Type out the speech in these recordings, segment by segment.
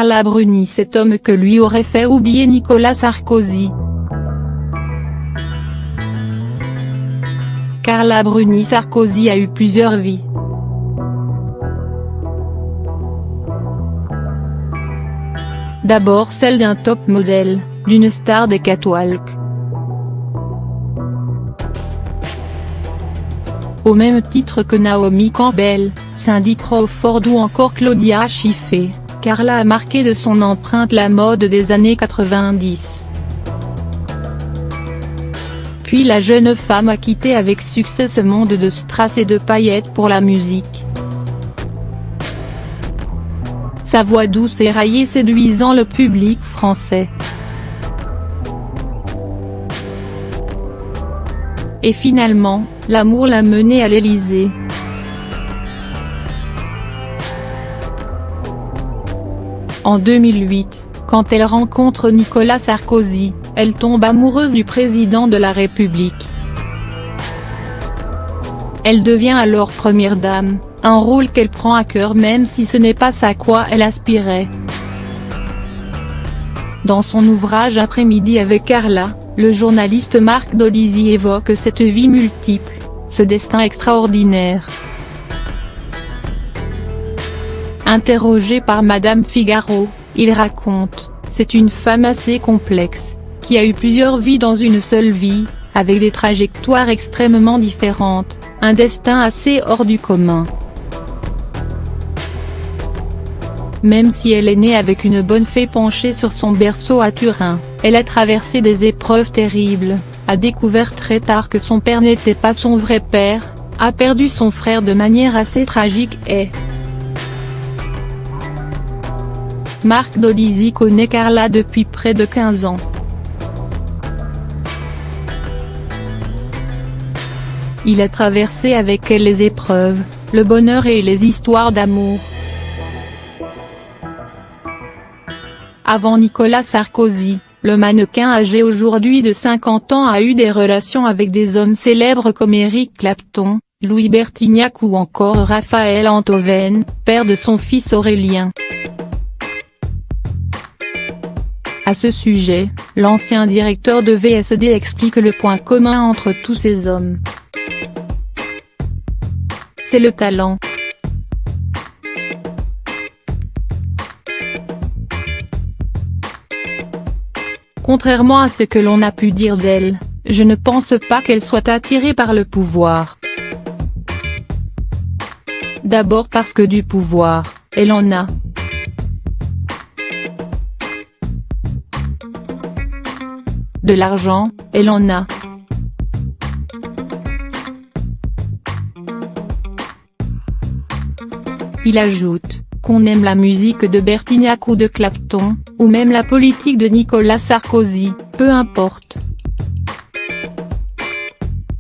Carla Bruni, cet homme que lui aurait fait oublier Nicolas Sarkozy. Carla Bruni Sarkozy a eu plusieurs vies. D'abord celle d'un top modèle, d'une star des catwalks. Au même titre que Naomi Campbell, Cindy Crawford ou encore Claudia Schiffer, Carla a marqué de son empreinte la mode des années 90. Puis la jeune femme a quitté avec succès ce monde de strass et de paillettes pour la musique. Sa voix douce et raillée séduisant le public français. Et finalement, l'amour l'a menée à l'Élysée. En 2008, quand elle rencontre Nicolas Sarkozy, elle tombe amoureuse du président de la République. Elle devient alors première dame, un rôle qu'elle prend à cœur même si ce n'est pas à quoi elle aspirait. Dans son ouvrage Après-midi avec Carla, le journaliste Marc Dolizzi évoque cette vie multiple, ce destin extraordinaire. Interrogé par Madame Figaro, il raconte: c'est une femme assez complexe, qui a eu plusieurs vies dans une seule vie, avec des trajectoires extrêmement différentes, un destin assez hors du commun. Même si elle est née avec une bonne fée penchée sur son berceau à Turin, elle a traversé des épreuves terribles, a découvert très tard que son père n'était pas son vrai père, a perdu son frère de manière assez tragique et… Marc Dolizzi connaît Carla depuis près de 15 ans. Il a traversé avec elle les épreuves, le bonheur et les histoires d'amour. Avant Nicolas Sarkozy, le mannequin âgé aujourd'hui de 50 ans a eu des relations avec des hommes célèbres comme Eric Clapton, Louis Bertignac ou encore Raphaël Enthoven, père de son fils Aurélien. À ce sujet, l'ancien directeur de VSD explique le point commun entre tous ces hommes. C'est le talent. Contrairement à ce que l'on a pu dire d'elle, je ne pense pas qu'elle soit attirée par le pouvoir. D'abord parce que du pouvoir, elle en a. De l'argent, elle en a. Il ajoute, qu'on aime la musique de Bertignac ou de Clapton, ou même la politique de Nicolas Sarkozy, peu importe.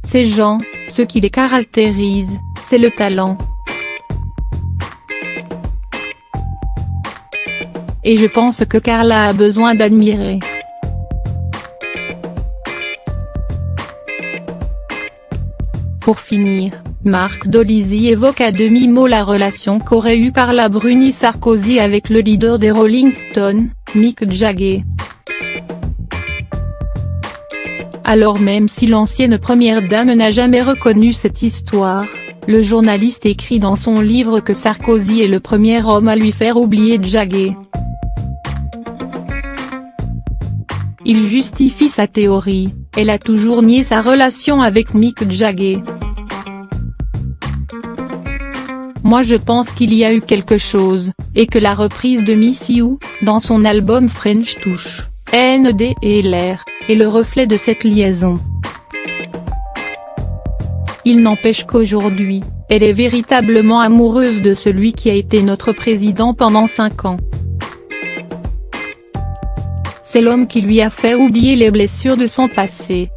Ces gens, ce qui les caractérise, c'est le talent. Et je pense que Carla a besoin d'admirer. Pour finir, Marc Dolizzi évoque à demi-mot la relation qu'aurait eue Carla Bruni Sarkozy avec le leader des Rolling Stones, Mick Jagger. Alors même si l'ancienne première dame n'a jamais reconnu cette histoire, le journaliste écrit dans son livre que Sarkozy est le premier homme à lui faire oublier Jagger. Il justifie sa théorie, elle a toujours nié sa relation avec Mick Jagger. Moi je pense qu'il y a eu quelque chose, et que la reprise de Miss You, dans son album French Touch, NDLR, est le reflet de cette liaison. Il n'empêche qu'aujourd'hui, elle est véritablement amoureuse de celui qui a été notre président pendant 5 ans. C'est l'homme qui lui a fait oublier les blessures de son passé.